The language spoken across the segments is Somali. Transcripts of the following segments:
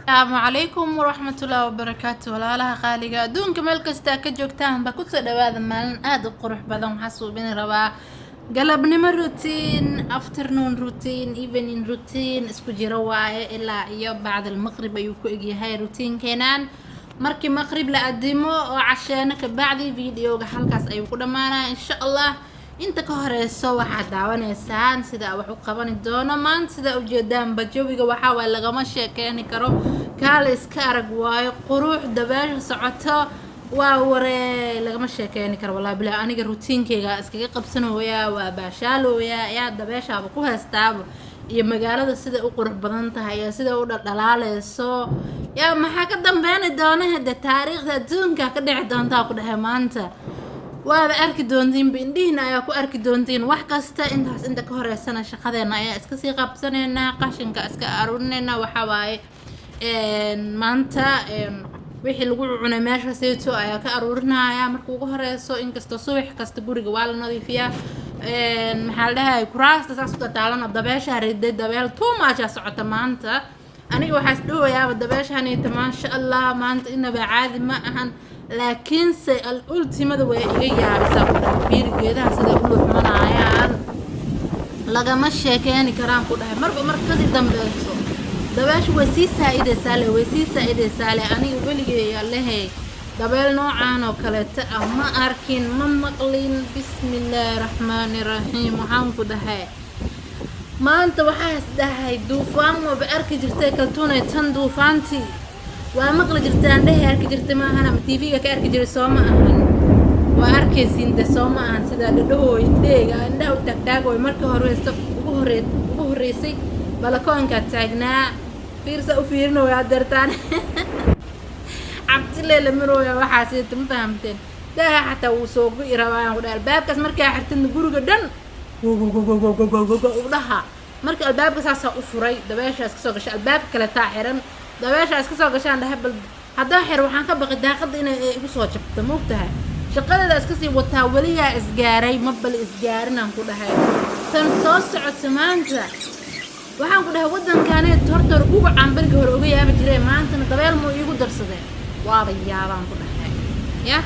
السلام عليكم ورحمة الله وبركاته ولا خالقة دون كمال كستا كجوكتان بكوت دواذا مالن آد قروح بدن حسو بين ربا قلب نمر روتين افترنون روتين ايفنين روتين اسكو جرواي إلا يوم بعد المغرب يوكو اجي هاي روتين كينان مركي مغرب لأقدمو عشانك بعد فيديو حلقاس ايوكو دمانا ان شاء الله inta ka horeyso waxa daawaneysaan sida wax u qaban doono maanta sida u jeedaan bajowiga waxa way lagama sheekeeni karo kaale iska arag waayo quruux dabaasha socoto waa waree lagama sheekeeni karo wallahi bilaa aniga routinkeyga iskaga qabsanooyaa waa baashaalooyaa yaa dabaashaaba ku heestaaba iyo magaalada sida u qurux badan tahay sida u dhalaaleyso yaa maxaa ka dambeyn doona hada taariikhda adduunka ka dhici doonta ku dhahay maanta waad arki doontiin bindhiina ayaa ku arki doontiin wax kasta intaas inta ka horeysana shaqadeena ayaa iska sii qabsaneena qashinka iska aruurinayna waxa waaye maanta wixii lagu cunay meesha seeto ayaa ka aruurinaya markuu ugu horeyso inkastoo subax kasta guriga waa la nadiifiyaa maxaa la dhahay kuraasta saas u taalana dabeesha riday dabeel too much socota maanta aniga waxa isdhooyaaba dabeeshani maasha Allah maanta inaba caadi ma ahan laakiin se ultimada way iga yaabisa biirigeedaha sida u xumanayaan lagama sheekeeni karaan ku dhahay markadi dambeeyso dabaashu way sii saaideysaa aniga weligay leeyahay dabeel noocaan oo kale ta ma arkin ma maqlin bismillaahir rahmaanir rahiim waxaan ku dhahay maanta waxaa isdahay duufaan ma arki jirtay kaltuunay tan duufaantii waa maqli jirtaan dhahay arki jirtay ma ahan ama TV-ga ka arki jiray soo ma ahan waa arkaysiin de soo ma ahan sida dhadhooy deega indhaha u tagtaago marka ugu horeysay balakoonka taagnaa fiirsa u fiirino waa dartaan cabtile mirooya waxaa si ma fahamteen daa xataa uu soo gu irabaan ku dhaal baabkaas markaa xirtin guriga dhan dhaha marka albaabka saasa u furay dabeeshaas ka soo gashay albaabka kale taa xiran dabeeshaas ka soo gashaan dhahay bal hadaa xir waxaan ka baqay daaqada inay igu soo jabto moogtahay shaqadeeda iska sii wataa waligaa isgaaray ma bal isgaarinaan ku dhahay tan soo socoto maanta waxaan ku dhahay waddankaanee tortor guga cambarga hore uga yaabi jiray maantana dabeel muu iigu darsadeen waaba yaabaan ku dhahay yah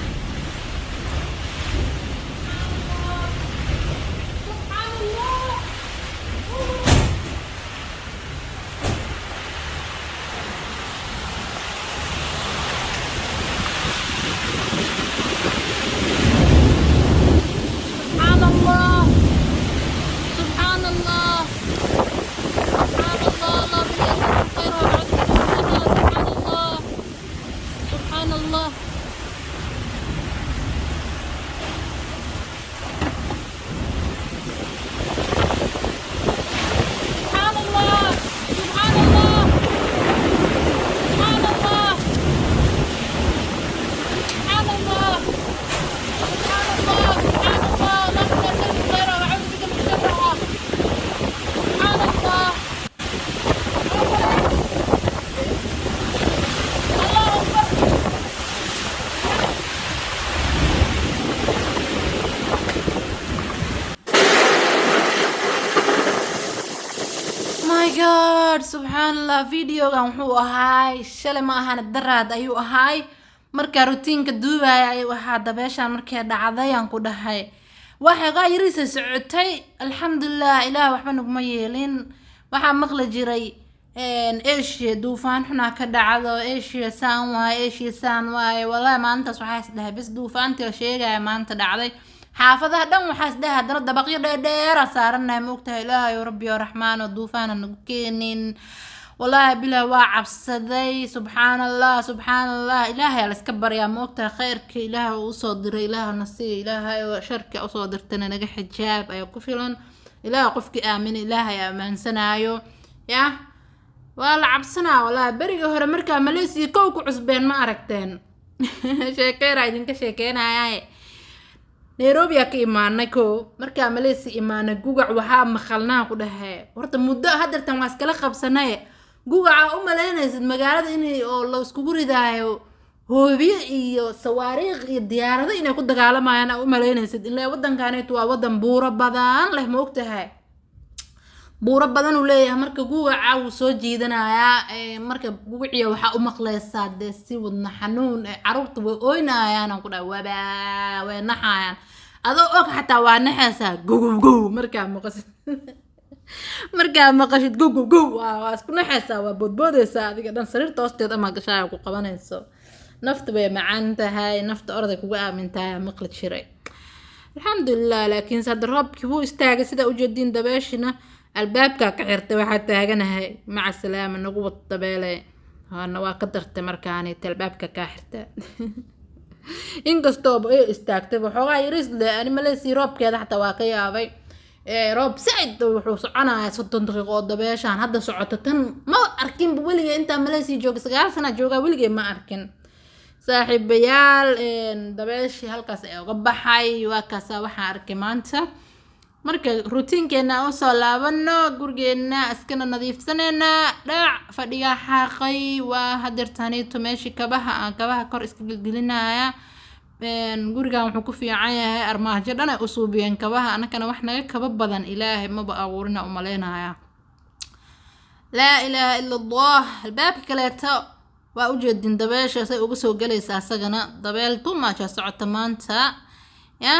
God subhanallah videogan wuxuu ahaay shalay ma ahan daraad ayuu ahaay marka routiinka duubaya waxa dabeeshan markay dhacday aan ku dhahay waxa gaayiriisa socotay alxamdulillah ilaah waxba naguma yeelin waxa maqla jiray eesh duufaan xuna ka dhacdo eesh saan waay wallahi maanta waxa isdahay bis duufaantii sheegay maanta dhacday xaafadaha dhan waxa isdahay hadana dabaqyo dheer saaranay moogtahay ilaahay rabbi raxmaan oo duufaan nagu keenin wallahi bilaa waa cabsaday subhanallah ilaahay la iska baryaa moogtahay khayrka ilaahay uu soo diray ilaahay nasiib ilaahay oo sharka u soo dirtana naga xijaab ay ku filan ilaahay qofkii aamin ilaahay aamaansanaayo yaa waa la cabsanaa wallahi bariga hore marka Malaysia ku cusbeen ma aragteen sheekayra idinka sheekeenayay Nairobi ka imaanay ko marka Malaysia imaanay gugac waxa maqalnaa ku dhahay horta muddo hadartan waa iskala qabsanay gugaca u maleynaysid magaalada inay oo la isku ridaayo hoobiye iyo sawaariikh iyo diyaarado inay ku dagaalamayaan u maleynaysid ilaa waddankaanay waa waddan buuro badan leh ma ogtahay buuro badan uu leeyahay marka gugaca uu soo jiidanayaa marka gugaciya waxaa u maqleysaa dee si wadna xanuun caruurta way ooynayaan aan ku dhahay way naxayaan adoo og xataa waa naxaysaa gogow markaa maqashid gogow waa isku naxaysaa waa boodboodaysaa adiga dhan sariirta hoosteeda ama gashaaya ku qabanayso nafta bay macaan tahay nafta orday kugu aamintahay maqli jiray alxamdulilah laakiin hadda roobkii wuu istaagay sida ujeediin dabeeshina albaabka ka xirtay waxaa taaganahay maca salaama nagu wad dabeele waa ka dartay markaani albaabka ka xirtay inkastoo ay istaagtay waxoogaa yaris le ani maleysi roobkeeda xataa waa ka yaabay roob saaid wuxuu soconayaa 30 daqiiqo oo dabeeshaan hadda socoto tan ma arkin weligeey inta maleysi jooga 9 sano jooga weligeey ma arkin saaxiibayaal dabeeshii halkaas ay uga baxay waa kaasa waxaan arkay maanta marka routiinkeena oo soo laabano gurigeena askana nadiifsanayna dhac fadhiga xaqay waa hadirtaanito meeshii kabaha kor iska gilgilinaya gurigan wuxuu ku fiican yahay armaajo dhan ay u suubiyeen kabaha anakana wax naga kaba badan ilaahay maba abuurina u maleynaya laa ilaaha illa allah albaabka kaleeto waa u jeedin dabeesha say uga soo galaysaa asagana dabeel tumaasha socota maanta ya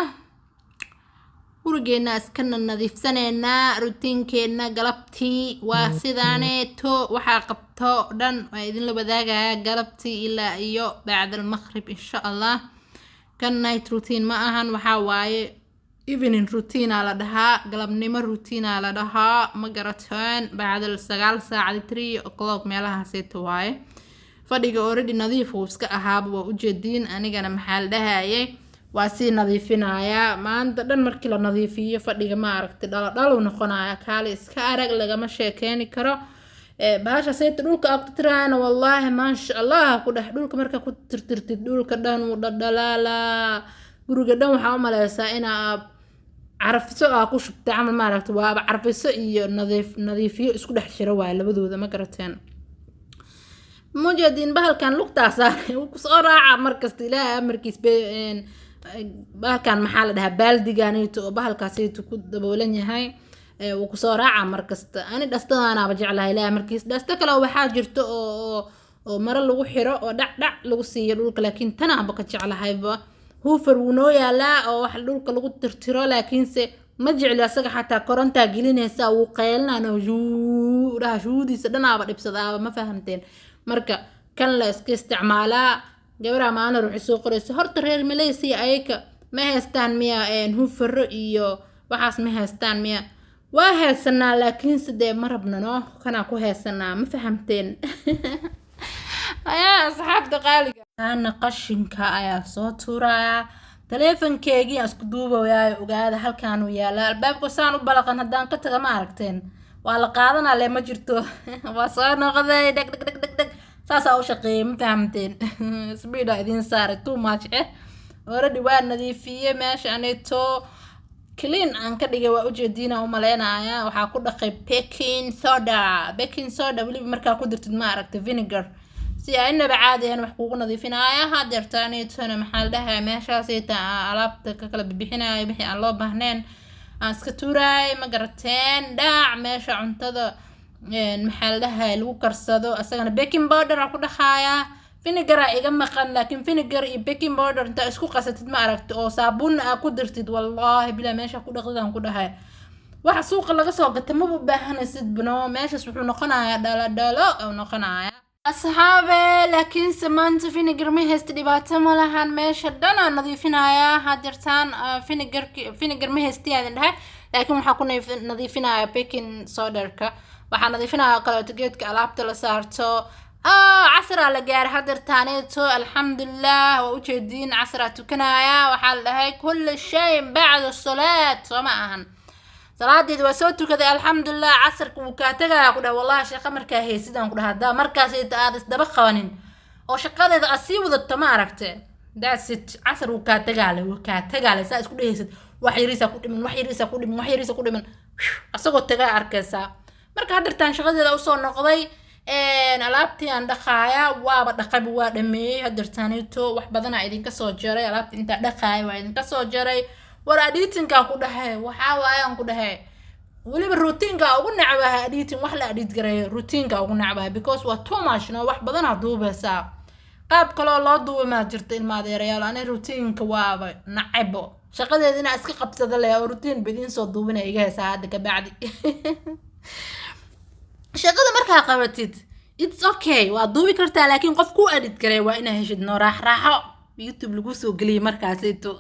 gurigeena askana nadiifsanayna routiinkeena galabtii waa sidaaneeto waxaa qabto dhan waa idin la wadaagaya galabtii ilaa iyo bacda almaqrib insha allah kan night routine ma ahan waxaa waaye evening routine la dhahaa galabnimo routine la dhahaa ma garataan bacda 9 saacad 3 o'clock meelahaasayto waaye fadhiga already nadiif uu iska ahaaba waa u jeediin anigana maxaa la dhahayay waa si nadiifinaya maanta dhan markii la nadiifiyo fadhiga ma aragtay dhalo noqonaya kaali iska arag lagama sheekeeni karo bahasha sayta dhulka aad tirayna wallahi ma sha Allah ku dhax dhulka marka ku tirtirtid dhulka dhan uu dhadhalaala guriga dhan waxa u maleysaa in aad carfiso ku shubtay amal ma aragtay waa carfiso iyo nadiifiyo isku dhex jira waa labadooda ma garateen mujadin bahalkan lugtaasa uu ku soo raaca markasta ilaahay amarkiis bahalkan maxaa la dhahaa baaldigaanito oo bahalkaasaytu ku daboolan yahay uu ku soo raaca markasta ani dhastadaanaaba jeclahay ilaahay markiis dhasta kale waxaa jirto oo maro lagu xiro oo dhac lagu siiyo dhulka laakiin tanaaba ka jeclahayba huufar wuu noo yaalaa oo wax dhulka lagu tirtiro laakiinse ma jecli asaga xataa korontaa gelinaysa wuu qeylinaana shuudiisa dhanaaba dhibsadaaba ma fahamteen marka kan la iska isticmaalaa gabadha maana ruuxi soo qoraysa horta reer Malaysia ayaka ma haystaan miya hufaro iyo waxaas ma haystaan miya waa haysanaa laakiin sidee ma rabnano kana ku haysanaa ma fahamteen ayaa asxaabta qaaliga ana qashinka ayaa soo tuuraya teleefankeygii isku duubayaa ogaada halkaan uu yaala albaabka saan u balaqan hadaan ka taga ma aragteen waa la qaadanaa le ma jirto waa soo noqday dag saasa u shaqeeyay ma fahamteen speeda idin saaray too much already waa nadiifiyay meesha aneeto clean aan ka dhigay waa u jeedina u maleynaya waxa ku dhaqay baking soda wali markaa ku dirtid ma aragtay vinegar si ay inaba caadi ah wax kugu nadiifinaya hadeertaanaytona maxaa la dhahaa meeshaas ay alaabta ka kala bixinaya wixii aan loo baahnayn aan iska tuuray ma garateen dhaac meesha cuntada maxaa la dhahaa lagu karsado asagana baking powder ku dhaxaya vinegar iga maqan laakiin vinegar iyo baking powder inta isku qasatid ma aragtay oo saabuun ku dirtid wallahi bila meesha ku dhaqdaan ku dhahay waxa suuqa laga soo gatay ma u baahanaysid bano meeshaas wuxuu noqonayaa dhalo oo noqonaya asxaabe laakiin samaanta vinegar ma haysto dhibaato ma lahan meesha dhan aan nadiifinaya hadirtaan vinegar ma haystiyaan dhahay laakiin waxa ku nadiifinaya baking soda-ka waxa nadiifinaya kala geedka alaabta la saarto casra la gaar hadirtaaneeto alxamdulillah waa u jeedin casra tukanaya waxa la dhahay kullu shay ba'da salaat sama ahan salaadii waa soo tukaday alxamdulillah casrku uu ka tagay ku dhahay wallahi shaqo markaa haysidaan ku dhahay markaas aad isdaba qabanin oo shaqadeeda asii wadato ma aragtay that's it casr uu ka tagaale saa isku dhehaysid wax yariisa ku dhiman asagoo tagaa arkaysa marka hadirtaan shaqadeeda u soo noqday alaabtii aan dhaqaaya waaba dhaqab waa dhameeyay hadirtaanito wax badan ay idinka soo jaray alaabtii inta dhaqaay waa idinka soo jaray war editinka ku dhahay waxa waayaan ku dhahay weliba routiinka ugu nacbaha editing wax la edit gareeyo routiinka ugu nacbaha because waa too much no wax badan aad duubaysaa qaab kaloo loo duuba ma jirto ilma adeerayaal ani routiinka waaba nacabo shaqadeedina iska qabsada leh oo routine bidin soo duubina iga heesaa hadda ka bacdi shaqada markaa qabatid it's okay waa duubi kartaa laakiin qof ku edit gareeyo waa inaa heshid noo raaxo youtube lagu soo geliyo markaasayto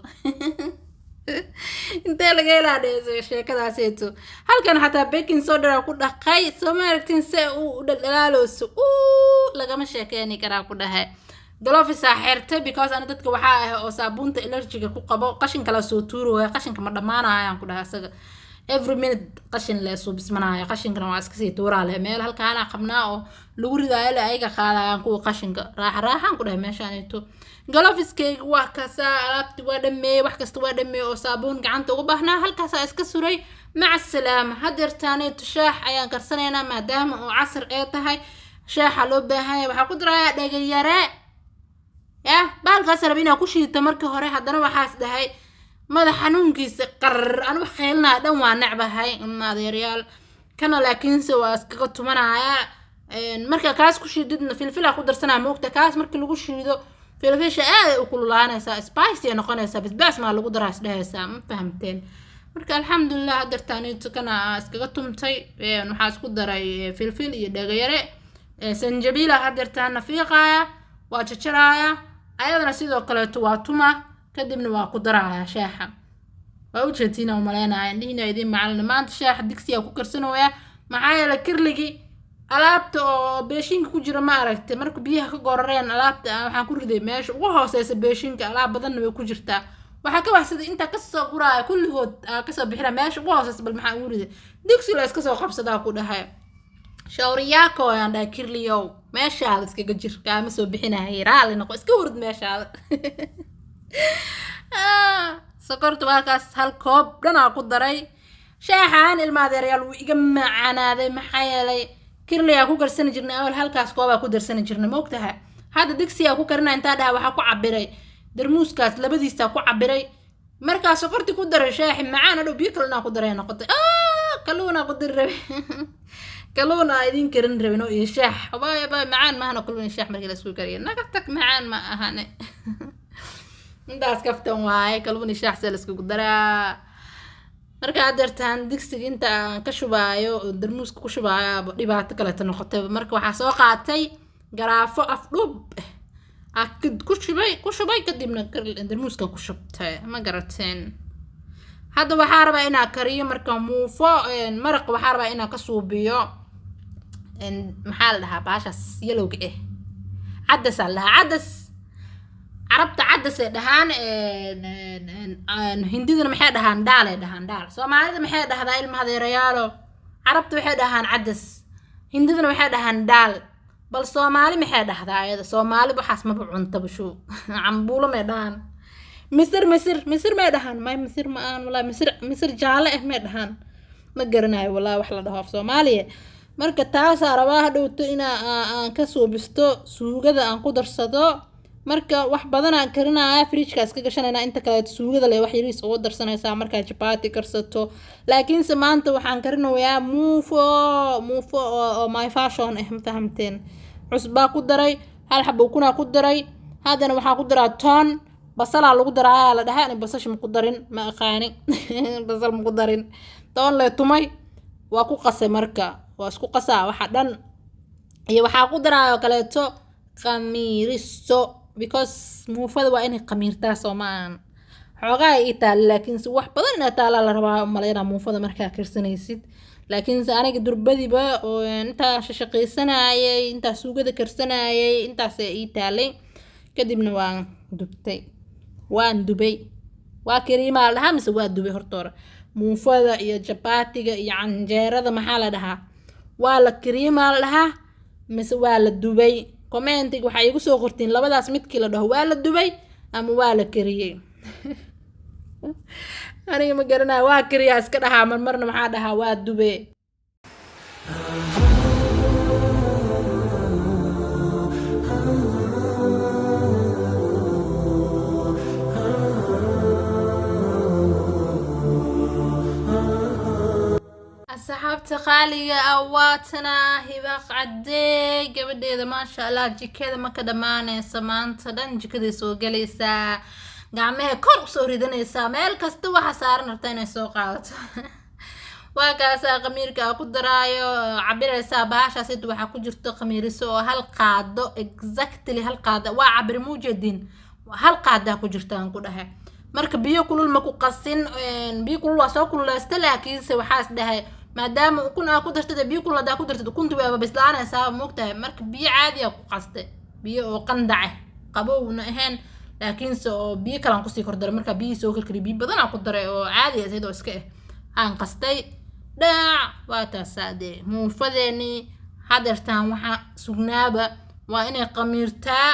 intee laga ilaadheeso sheekadaaseeto halkan xataa baking soda ku dhaqay soo ma aragtin se uu dhalaalooso lagama sheekeeni karaa ku dhahay gloves xirtay because ana dadka waxaa ah oo saabuunta allergiga ku qabo qashin kala soo tuurooya qashinka ma dhamaanayaan ku dhahay asaga every minute qashin la soo bismanaya qashinkana waa iska sii tuuraale meel halkaana qabnaa oo lagu ridaayo la ayaga qaadayaan kuwa qashinka raaxan ku dhahay meeshaanito gloveska waa kasa alaabti waa dhammeey wax kasta waa dhammeey oo saabuun gacanta ugu baahnaa halkaas iska suray maca salaama hadeertaanayto shaax ayaan karsanaynaa maadaama oo casr ee tahay shaaxa loo baahan yahay waxaa ku darayaa dhagayare baalkaas rabina ku shiita markii hore haddana waxaas dhahay madax xanuunkiisa qarar anu xeelnaa dhan waa nacbahay maadeeryaal kana laakiinse waa iskaga tumanaya marka kaas ku shiididna filfil ku darsanaa moogta kaas markii lagu shiido filfisha aad u kululaanaysaa spicy ay noqonaysaa basbaas ma lagu daraa isdhahaysaa ma fahamteen marka alxamdulillah hadartaanito kana iskaga tumtay waxaa isku daray filfil iyo dhagayare sanjabiila hadartaana fiiqaya waa jajaraya ayadana sidoo kale waa tuma kadibna waa ku daraya shaaxa waa u jeedina umaleynaa indhiina idin macalin maanta shaaxa digsiga ku karsanooya maxaa yeelay kirligi alaabta oo beeshinka ku jira ma aragtay marka biyaha ka gorareen alaabta waxaan ku riday meesha ugu hooseysa beeshinka alaab badan way ku jirtaa waxa ka waxsaday inta ka soo guraya kulligood ka soo bixira meesha ugu hooseysa bal maxaa ugu riday digsi la iska soo qabsadaa ku dhahay shawriyaako ayaan dhahay kirliyow meeshaada iskaga jir kaama soo bixinahay raali noqo iska hurd meeshaada sokorta waa kaas hal koob dhanaa ku daray shaaxaan ilma adeerayaal wuu iga macaanaaday maxaa yeelay kirliyaa ku karsani jirnay awal halkaas koobaa ku darsani jirnay moogtaha hadda digsiyaa ku karina intaa dhaha waxaa ku cabiray darmuuskaas labadiisa ku cabiray markaa sokorti ku daray shaaxi macaan adhow biyo kalena ku daray noqotay kaluuna ku dari rabe kaluuna idin karin rabino iyo shaax baay macaan maahana kaluuna shaax markii la isku kariyo naga tag macaan ma ahane intaas kaftan waaye kaluuna shaax la isku daraa marka adeertaan digsiga inta ka shubaayo darmuuska ku shubaayo dhibaato kale ta noqotay marka waxaa soo qaatay garaafo afdhub akid ku shubay kadibna darmuuska ku shubtay ma garateen hadda waxaa rabaa inaa kariyo marka muufo maraq waxaa rabaa inaa ka suubiyo maxaa la dhahaa baashaas yelowga cadas la dhahaa cadas carabta cadas ay dhahaan hindidana maxay dhahaan daal ay dhahaan daal soomaalida maxay dhahdaa ilma adeerayaalo carabta waxay dhahaan cadas hindidana waxay dhahaan daal bal soomaali maxay dhahdaa ayada soomaali waxaas ma cunta basho cambuulo may dhahaan misir may dhahaan may misir ma aan wala misir jaale may dhahaan ma garanayo wala wax la dhaho af Soomaaliya marka taas rabaa hadhowto aan ka suubisto suugada aan ku darsado marka wax badan aan karinaa fridge-kaas ka gashanayna inta kale suugada leh wax yariis oo darsanaysa marka chapati karsato laakiin maanta waxaan karinayaa muufo oo my fashion ma fahamteen cusba ku daray hal xabo kuna ku daray hadana waxaan ku daraa toon basal lagu daraa la dhahay in basash ma ku darin ma aqaani basal ma ku darin toon la tumay waa ku qasay marka waa isku qasaa waxa dhan iyo waxa ku daraayo kaleeto qamiiriso because muufada waa inay qamiirtaa Soomaan xogaa ay taal laakiin wax badan inta taala la rabaa maleena muufada markaa karsanaysid laakiin aniga durbadiba oo inta shaqaysanayay inta suugada karsanayay intaas ay taalay kadibna waan dubay waa kariima laha mise waa dubay hortoora muufada iyo chapatiga iyo canjeerada maxaa la dhahaa waa la kariima laha mise waa la dubay commentiga waxa igu soo qortiin labadaas midkii la dhaho waa la dubay ama waa la kariyay aniga ma garanaa waa kariyaa iska dhahaa marna maxaa dhahaa waa dubay asxaabta qaaliga ah waatana hibaaq cadey gabadheeda maasha allah jikada ma ka dhamaanaysa maanta dhan jikada soo galaysaa gacmaha kor u soo ridanaysaa meel kasta waxa saaran rabtaa inay soo qaadato waa kaasa qamiirka ku daraayo cabiraysaa baashaas inta waxa ku jirto qamiiriso oo hal qaado exactly hal qaado waa cabir muujadin hal qaada ku jirtaan ku dhahay marka biyo kulul ma ku qasin biyo kulul waa soo kululeysta laakiin se waxaas dhahay maadaama ukun ku dartay biyo kulul ku dartay ukuntu waa bislaanaysaa moogtahay marka biyo caadi ah ku qastay biyo oo qandac qabowna ahayn laakiin soo biyo kale aan ku sii kordharay marka biyo soo karkari biyo badan aan ku daray oo caadi ah sidoo iska aan qastay dhaac waa taasaade muufadeeni hadartaan waxa sugnaaba waa inay qamiirtaa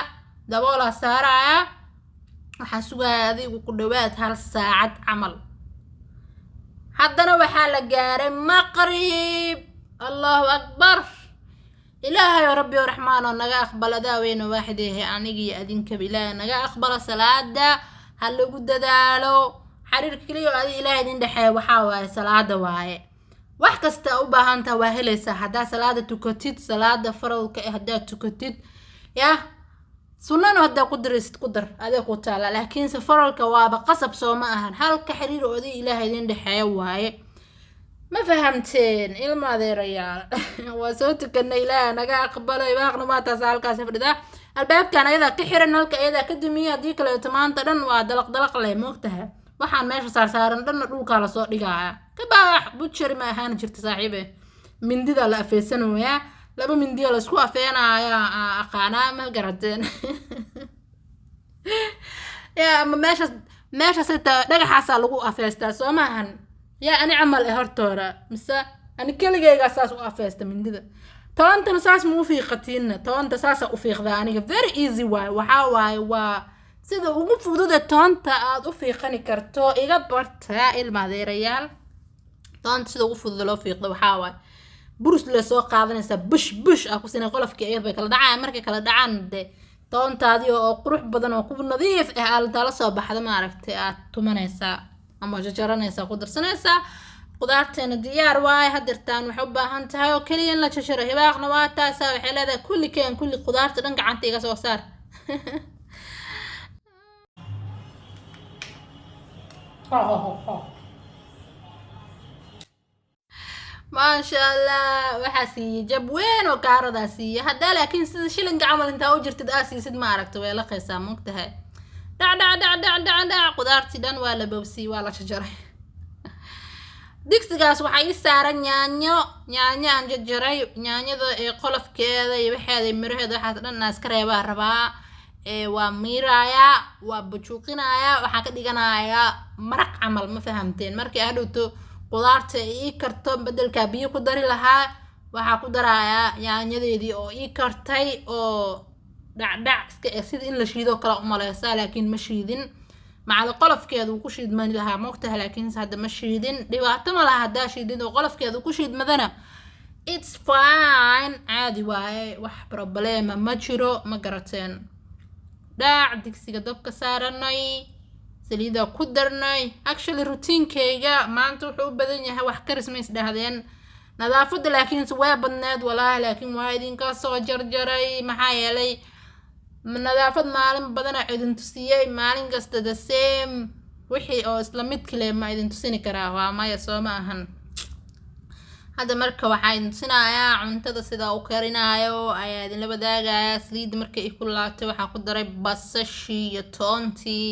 daboola saaraya waxaan sugaa adigu ku dhawaad hal saacad camal haddana waxaa la gaaray maqrib allahu akbar ilaahay rabbi raxmaan oo naga aqbala daaweyna waaxideehe anigi adinka bilaa naga aqbala salaada hal lagu dadaalo xariirka kaliya oo ilaahay idin dhaxay waxa waaye salaada waaye wax kasta u baahantaa waa helaysaa hadaa salaada tukatid salaada faralka hadaa tukatid ya sunnana hadaa ku darisid ku dar adeeg ku taala laakiin faralka waaba qasab soo ma ahan halka xiriir oo ilaahay idin dhaxay waaye ما فهمتين إلما ذي ريال وصوتك إن إله نجا قبله يباغنا ما تسأل كاسفر ده الباب كان إذا كحر نلك إذا كدمية ديك لو تمان ترن ودلق لي موقتها وحن ماشي صار ندن نروك على صوت رجاء كباح بتشري ما هان شرت صاحبه من دي لا في سنة ويا لما من دي لا سكوا فينا يا أقانا ما قردين يا ماشي ستة دقة حصل لقوا أفيستا سو ما هن يا أنا عمل إهرتورا مسا أنا كل جاي أساس وأفيست من كذا طبعا أنت أساس مو في قتيلنا طبعا أنت أساس أفيق ذا أنا very easy وحاواي سيدا ومفروض طبعا أنت أفيقني كرتو إيجا برتا الماذي ريال طبعا سيدا وفروض لو أفيق ذا وحاواي بروس لسوا قاعدين سا بش أكو سنة قلف كأيه بكلا دعان مركي كلا دعان ده طبعا أنت هذه قروح بدن وكوب نظيف على تلصق بحد ما عرفت تمنيسا أما جرانيسا قدر سنيسا قدرتين ديار واي هدرتان وحبها هانتها وكليا لا تششره هباق نواتا ساوي حيلا كل كين كل قدرت دنق عن تيغا سو صار ما شاء الله وحاسي جاب وين وكاردا سي هدا لكن شلنق عمل انت اوجرت داسي سد ما عرفت ويلا قيسا مقتها دع قدرتي دان ولا بوسي ولا شجره digsigaas waxa ii saaran yaanyo aan jajaray yaanyada ee qolofkeeda iyo waxeeda miraheeda waxa dhan iska reebaa rabaa waa miiraya waa bujuqinaya waxa ka dhiganaya maraq camal ma fahamteen markii aad dhowto qudaarta ii karto bedelka biyo ku dari lahaa waxa ku daraya yaanyadeedii oo ii kartay oo دع سيد إن لشيدو كلا ماليسا لكن مشيدين مع القلف كذا وكشيد من لها موقتها لكن هذا مشيدين دبعت ما لها دا شيدين وقلف كذا وكشيد مذنا it's fine عادي واي وح بروبليما ما تشرو ما قرتين دع ديكسي قدوب كسارناي سليدا كدرناي actually روتين كيجا ما انتو حب بدنيا وح كريسمس ده هذين نظافة لكن سوا بناد ولا لكن وايدين كاسو جرجري محايا لي من نظافة مالين بدنا عيدن تسيي مالين قصد the same وحي او اسلاميد كلي ما عيدن تسيني كراهوا ما يسوى ماهن هذا مركا وحايدن تسينايا عنtada sida u karinaayo ayaa idin la wadaagaya saliid markay ay ku laabtay waxa ku daray basashi iyo toontii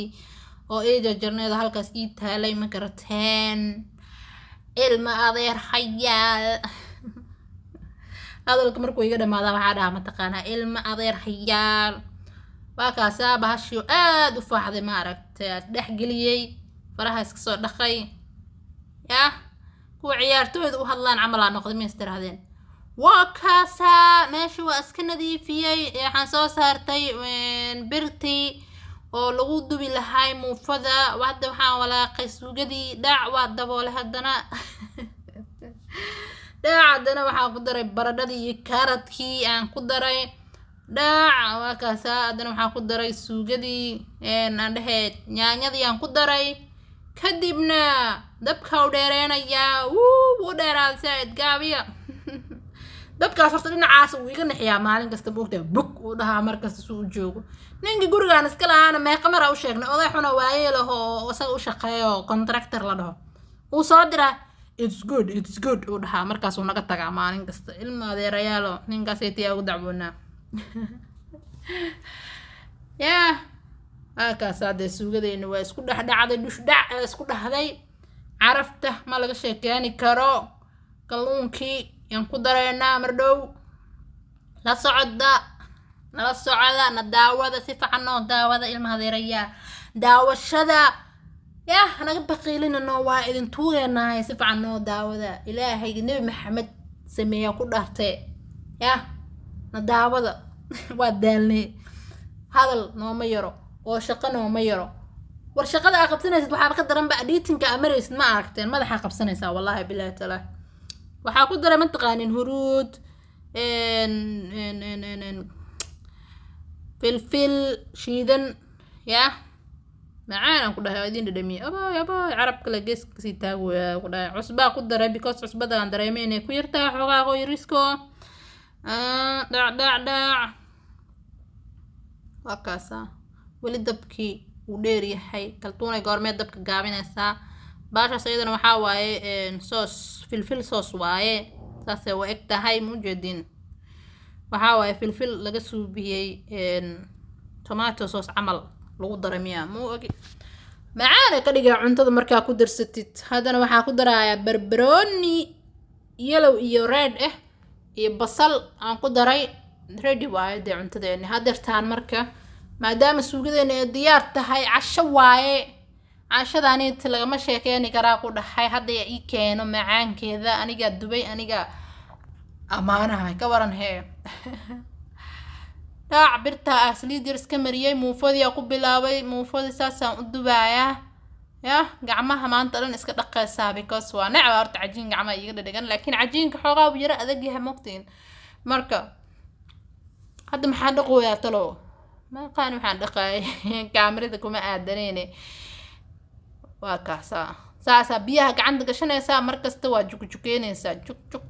oo ay jarjarneeda halkaas ii taalay ma garateen ilma adeer hayaal hadalka markuu iga dhamaada waxa dhaha ma taqaana ilma adeer hayaal waa kaasa bahasho aad u faaxday ma aragtay dhex galiyay faraha iska soo dhaqay ya ku ciyaartooyda u hadlaan camal aan noqday mister hadeen waa kaasa meesha waa iska nadiifiyay waxaan soo saartay birti oo lagu dubi lahay muufada wada waxaan walaaqay suugadii dhac waa daboole hadana dhaacadana waxaan ku daray baradhadii iyo kaaradkii aan ku daray dhac waa kaasa hadana waxaan ku daray suugadii aan dhahayd yaanyadii aan ku daray kadibna dabka u dheereenaya وديراد ساعد قابية dadkaas horta dhinacaas uu iga naxiyaa maalin kasta moogtaa bug uu dhahaa markasta suu joogo ninka gurigaan iska lahaana meeqa mar u sheegnay oday xuna waaye laho isaga u shaqeeyo contractor la dhaho uu soo diraa it's good uu dhahaa markaas uu naga tagaa maalin kasta ilma adeerayaalo ninkaas ay tiyaa ugu dacwoonaa yaa halkaas hadee suugadeena waa isku dhexdhacday dhushdhac isku dhahday carafta ma laga sheekeeni karo kalluunkii yaan ku dareynaa mar dhow la socda na daawada si fiican oo daawada ilma adeerayaa daawashada yaa naga baqiilinano waa idin tuugeenahay si fiican oo daawada ilaahay nabi maxamed sameeya ku dhaartay yaa na daawada waa daalnay hadal nooma yaro oo shaqo nooma yaro war shaqada aad qabsanaysid waxaaba ka daran ba editinka amaraysid ma aragteen madaxa qabsanaysaa wallahi billahi taala waxaa ku daray mataqaanin huruud filfil shiidan yaa macaan aan ku dhahay idin dhadhamiye abaa carabka la gees kasii taagooyaa ku dhahay cusbaa ku daray because cusbada aan dareemay inay ku yartaa xoogaa qoyrisko dhac waa kaasa weli dabkii uu dheer yahay kaltuunay goormeed dabka gaabinaysaa baashaas iyadana waxaa waaye soos filfil soos waaye saasay u eg tahay mujeedin waxaa waaye filfil laga suubiyey tomato soos camal lagu daray miyaa muu ogi macaana ka dhigaa cuntada markaa ku darsatid haddana waxaa ku darayaa barbarooni yellow iyo red iyo basal aan ku daray ready waaye dee cuntadeeni hadeertaan marka maadaama suugadeena ay diyaar tahay casho waaye cashadaani inta lagama sheekeeni karaa ku dhahay hadda ii keeno macaankeeda aniga dubay aniga amaanaha ka waran hee daac birta asliid yar iska mariyay muufadii ku bilaabay muufadii saasaan u dubayaa yaa gacmaha maanta dhan iska dhaqaysaa because waa necba horta cajiin gacmaha iga dhadhagan laakiin cajiinka xoogaa uu yara adag yahay moogtiin marka hadda maxaan dhaqooyaa talo ma qaan waxaan dhaqaay kaamirada kuma aadaneyne waa kaasaa saasa biyaha gacanta gashanaysaa markasta waa jukujukeynaysaa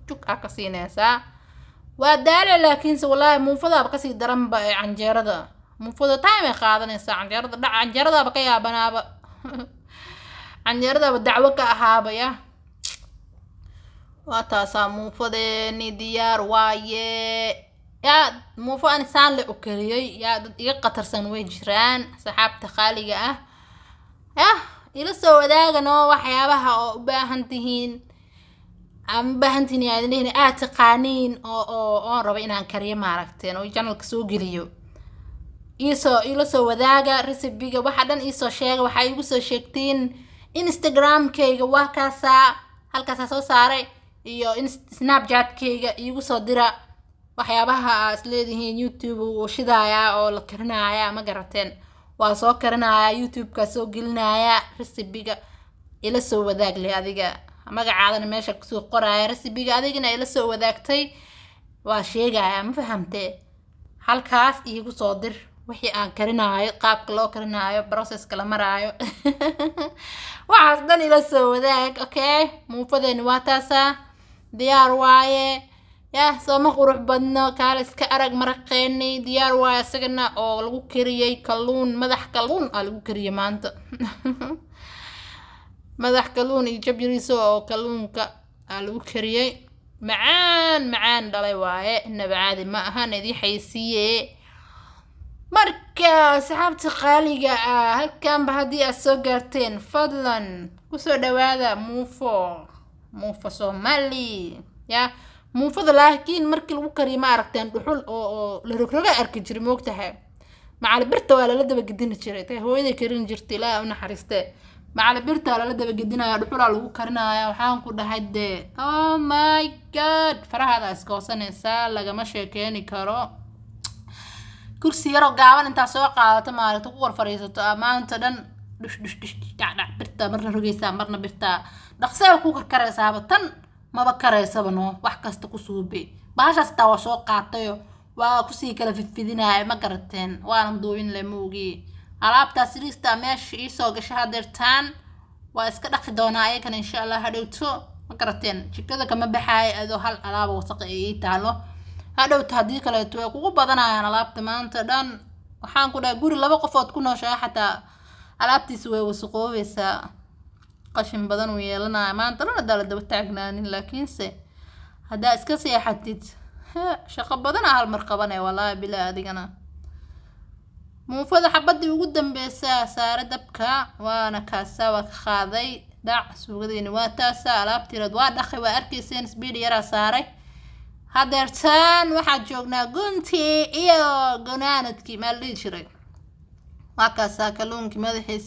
juk ka siinaysaa waa daale laakiinse wallaahi muufadaaba kasii daranba ee canjeerada muufada time ay qaadanaysaa canjeeradaaba ka yaabanaaba canjeeradaaba dacwo ka ahaaba ya waa taasaa muufadeeni diyaar waaye yaa muufo aan saan le u kariyey yaa dad iga qatarsan way jiraan saxaabta qaaliga ah ila soo wadaagan oo waxyaabaha oo u baahan tihiin aad taqaaniin oo rabo inaan kariyo maaragteen oo channelka soo geliyo ila soo wadaaga recipe-ga waxa dhan soo sheega waxa igu soo sheegtiin Instagram-kayga waa kaasa halkaas soo saaray iyo Snapchat-kayga igu soo dira waxyaabaha aad leedihiin YouTube oo shidaaya oo la karinaaya ma garateen waa soo karinaya YouTube-ka soo gelinaya recipe-ga ila soo wadaag leh adiga magacaadana meesha ku soo qoraya recipe-ga adigina ila soo wadaagtay waa sheegaya ma fahamtay halkaas igu soo dir wixii aan karinayo qaabka loo karinayo process-ka la maraayo waxaas dhan ila soo wadaag okay muufadeeni waa taasa diyaar waaye yaa sooma qurux badno kaal iska arag maraqeeni diyaar waaye asagana oo lagu kariyay kalluun madax kalluun lagu kariyay maanta madax kalluun iyo jabiriso oo kalluunka lagu kariyay macaan dhalay waaye inaba caadi ma ahan idii xaysiiye marka saxaabta qaaliga halkan ba hadii aad soo gaarteen fadlan ku soo dhawaada muufo Soomaali yaa muufada laakiin markii lagu kariyo ma aragteen dhuxul oo la rogroga arki jiray moogtahay macal birta waa la daba gedin jiray tay hooyaday karin jirtay ilaa una xariiste macal birta la daba gedinaya dhuxul lagu karinaya waxaan ku dhahay de oh my god farahada iska hoosanaysa lagama sheekeeni karo kursi yaro gaaban inta soo qaadato maaragtay ku warfariisato maanta dhan dhush dhac birta marna rogaysa marna birta dhaqsay ku karkaraysa tan maba kareysaba no wax kasta ku suubay baashaas taa waa soo qaatayo waa ku sii kala fidfidinaya ma garateen waan duubin le moogi alaabtaas riista meesha soo gashay hadeertaan waa iska dhaqi doonaa ayakan insha Allah hadhowto ma garateen jikada kama baxaay adoo hal alaab wasaq ay taalo hadhowta haddii kaleeto way kugu badanayaan alaabta maanta dhan waxaan ku dhahay guri 2 qofood ku nooshaa xataa alaabtiisa way wasaqoobaysaa qashin badan uu yeelanaya maanta dhan haddaa la daba taagnaanin laakiinse haddaa iska seexatid shaqo badan hal mar qabanay wallaahi bilaa adigana muufada xabadii ugu dambeysa saare dabka waana kaasaa waa ka qaaday dhac suugadayna waa taasaa alaabtiirad waa dhaqay waa arkayseen speed yaraa saaray hadeertaan waxaa joognaa guntii iyo gunaanadkii maa la dhihi jiray waa kaasaa kalluunkii madaxiis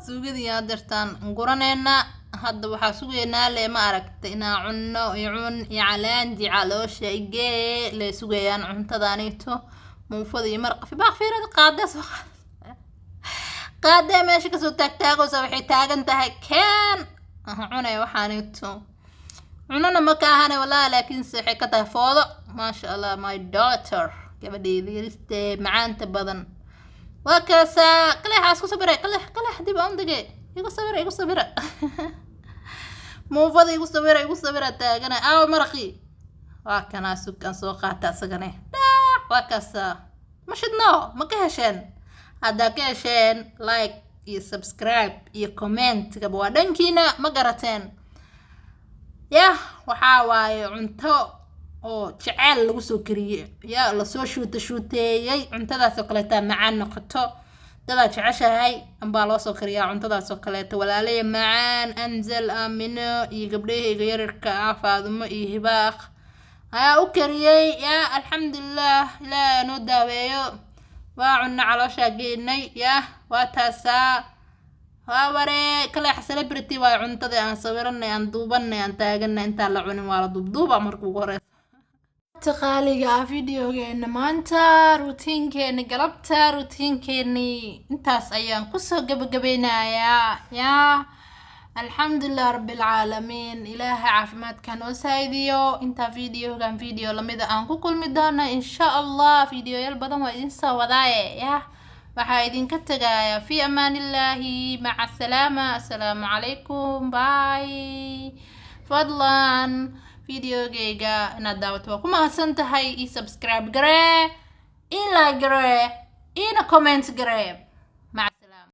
suugadii hadeertaan guraneyna hadda waxaa sugaynaa le ma aragta inaa cunno iyo cun iyo calaandi caloosha igee le sugayaan cuntadaaniito muufada iyo marqafi baaqfiirada qaadee soo qaadee meesha kasoo taagtaagaysa waxay taagan tahay keen cunay waxaaniito cunana ma ka ahane wallaahi laakiinse waxay ka tahay foodo maasha allah my daughter gabadheedii yaristee macaanta badan waa kaasaa kaleexaas ku sabira kaleex dib aan dege igu sabira muufada igu sabira taagana aaw maraqii waa kanaa sugaan soo qaata asagane waa kaasaa ma shidno ma ka hesheen haddaa ka hesheen like iyo subscribe iyo comment gaba waa dhankiina ma garateen yah waxaa waaye cunto oo jacayl lagu soo kariyey yaa lasoo shuuteeyey cuntadaasoo kaleeta macaan noqoto dadaa jeceshahay ambaa loo soo kariyaa cuntadaasoo kaleeta walaalaya macaan anzal aamino iyo gabdhahayga yararka ah faadumo iyo hibaaq ayaa u kariyey yaa alxamdulilah ilaahay noo daaweeyo waa cunno calooshaa geynay yah waa taasaa waa waree kaleexa celebrity waay cuntada aan sawiranay aan duubanay aan taaganay intaan la cunin waa la duubduuba marka ugu horeysa qaaliga videogeena maanta routiinkeena galabta routiinkeeni intaas ayaan kusoo gabagabeynayaa yaa alxamdulilah rabbil caalamiin ilaahay caafimaadka noo saa'idiyo inta videogan video lamida aan ku kulmi doona insha allah videoyaal badan waa idin soo wadaaye yaa waxaa idinka tagaya fi amaanillaahi maca salaama assalaamu calaykum bye fadlan videogayga inaad daawato waa ku mahadsan tahay ii subscribe garee ii like garee iina comment garee